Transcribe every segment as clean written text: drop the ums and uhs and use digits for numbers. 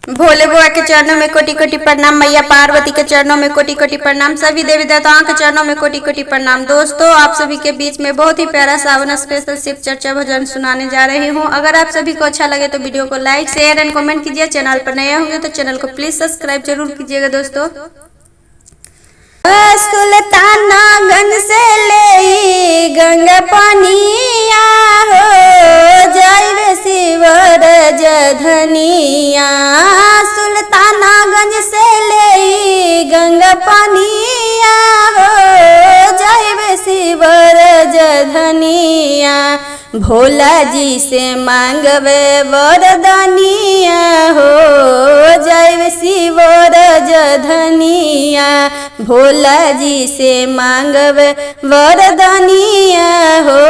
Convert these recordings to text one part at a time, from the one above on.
भोले बुआ के चरणों में कोटि कोटि प्रणाम, मैया पार्वती के चरणों में कोटि कोटि प्रणाम, सभी देवी देवताओं के चरणों में कोटि कोटि प्रणाम। दोस्तों, आप सभी के बीच में बहुत ही प्यारा सावन स्पेशल शिव चर्चा भजन सुनाने जा रही हूँ। अगर आप सभी को अच्छा लगे तो वीडियो को लाइक शेयर एंड कमेंट कीजिए। चैनल पर नए होंगे तो चैनल को प्लीज सब्सक्राइब जरूर कीजिएगा। दोस्तों, सुल्तानगंज से ले गंगा पानिया हो जाए शिवर जधनिया, सुल्तानगंज से ले गंगा पानिया हो जाए शिवर जधनिया, भोला जी से मांगवे वरदानिया हो जाए शिवर जधनिया, भोला जी से मांगवे वरदानिया हो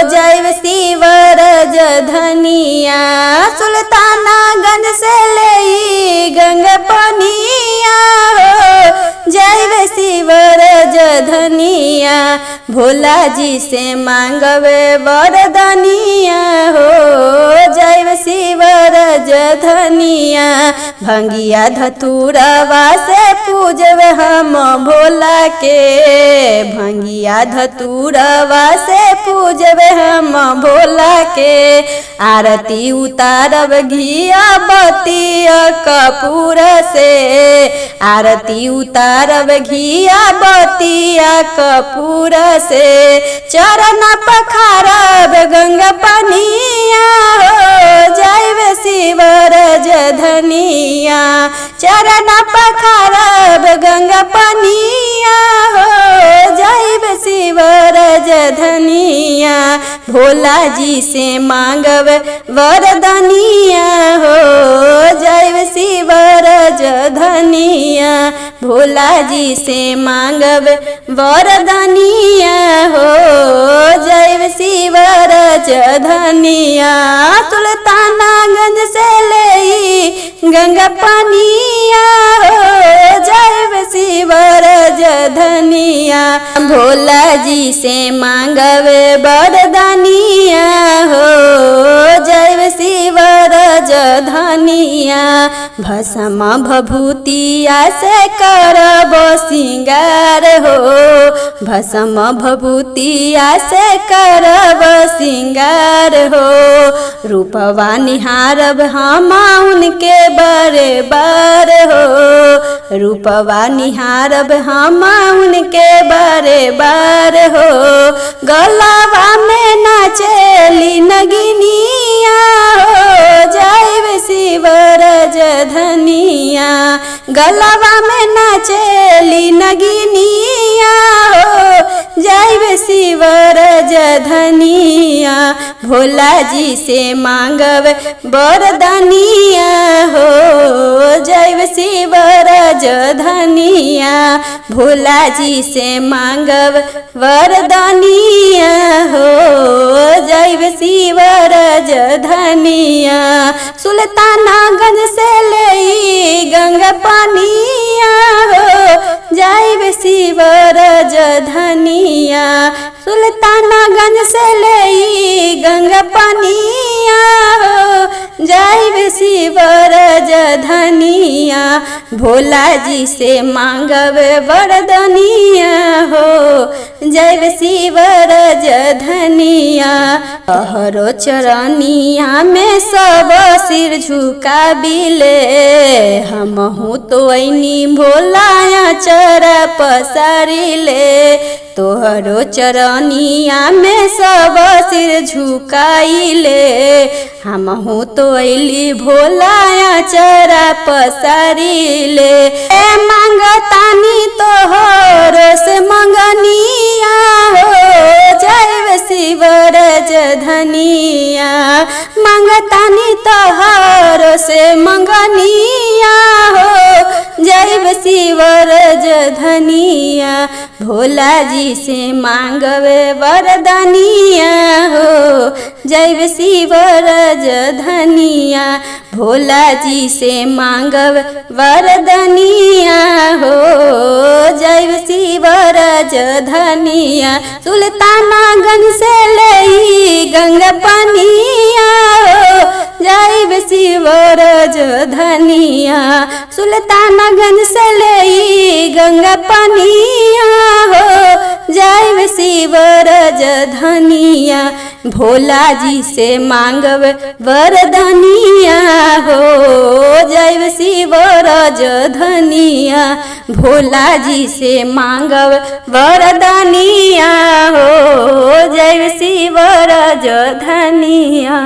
जाए शिवर जधनिया, सुल्तानगंज से ले गंगा पानिया हो जाए शिवर जधनिया, भोला जी से मांगवे वरदानिया हो जाए शिवर जधनिया, भंगिया धतूरवा से पूजवे हम भोला के, भंगिया धतूरवा से पूजवे हम भोला के, आरती उतारब घिया बतिया कपूर से, आरती उतारब घिया बतिया कपूर से, चरण पखारब गंगा पानिया हो जाए शिवर जधनिया, चरण पखारब गंगा पानिया हो जाए शिवर जधनिया, भोला जी से मांगब वरदानिया हो जाए शिवर जधनिया, भोला जी से मांगब वरदानिया हो जाए शिवर जधनिया, सुल्तानगंज से ले गंगा पानिया हो जाए शिवर जधनिया, भोला जी से मांगब वरदानिया हो जाए शिवर जधनिया, भस्म भभूतिया से करब सिंगार हो, भस्म भभूतिया से करब सिंगार हो, रूपवा निहारब हम उनके बारे बार हो, रूपवा निहारब हम उनके बारे बार हो, गलावा में नाचेली नगिनिया हो जाए शिवर जधनिया, गलावा में नाचेली नगिनिया हो जाए शिवर जधनिया, भोला जी से मांगब वरदानिया हो जाए शिवर जधनिया, भोला जी से मांगब वरदानिया हो जाए शिवर जधनिया, सुल्तानगंज से ले गंगा पानिया हो जाए शिवर जधनिया, सुल्तानगंज से ले गंगा पानिया हो जाए शिवर जधनिया, भोला जी से मांगब वरदानिया हो जाए शिवर जधनिया, तोहरो चरनिया में सब सिर झुकाबिले, हमहू तो ऐनी भोला चरा पसारिले, तोहरो चरनिया में सब सिर झुकाइले, हमहू तो ऐली भोला चरा पसारिले, मांगतानी तोहरो से मंगनिया हो जाए शिवर जधनिया, मांगतानी तोहरो से मंगनिया हो जाए शिवर जधनिया, भोला जी से मांगवे वरदानिया हो जैव शिव राजधनिया भोला जी से मांगब वरदनिया हो। जैव शिव राजधनिया सुल्तानगंज से लई गंगा पनिया हो। जैव शिव राजधनिया सुल्तानगंज से लई गंगा पनिया हो। जैव शिव राजधनिया भोला जी से मांगब वरदनिया हो। जैव शिव राजधनिया भोला जी से मांगब वरदनिया हो। जैव शिव राजधनिया।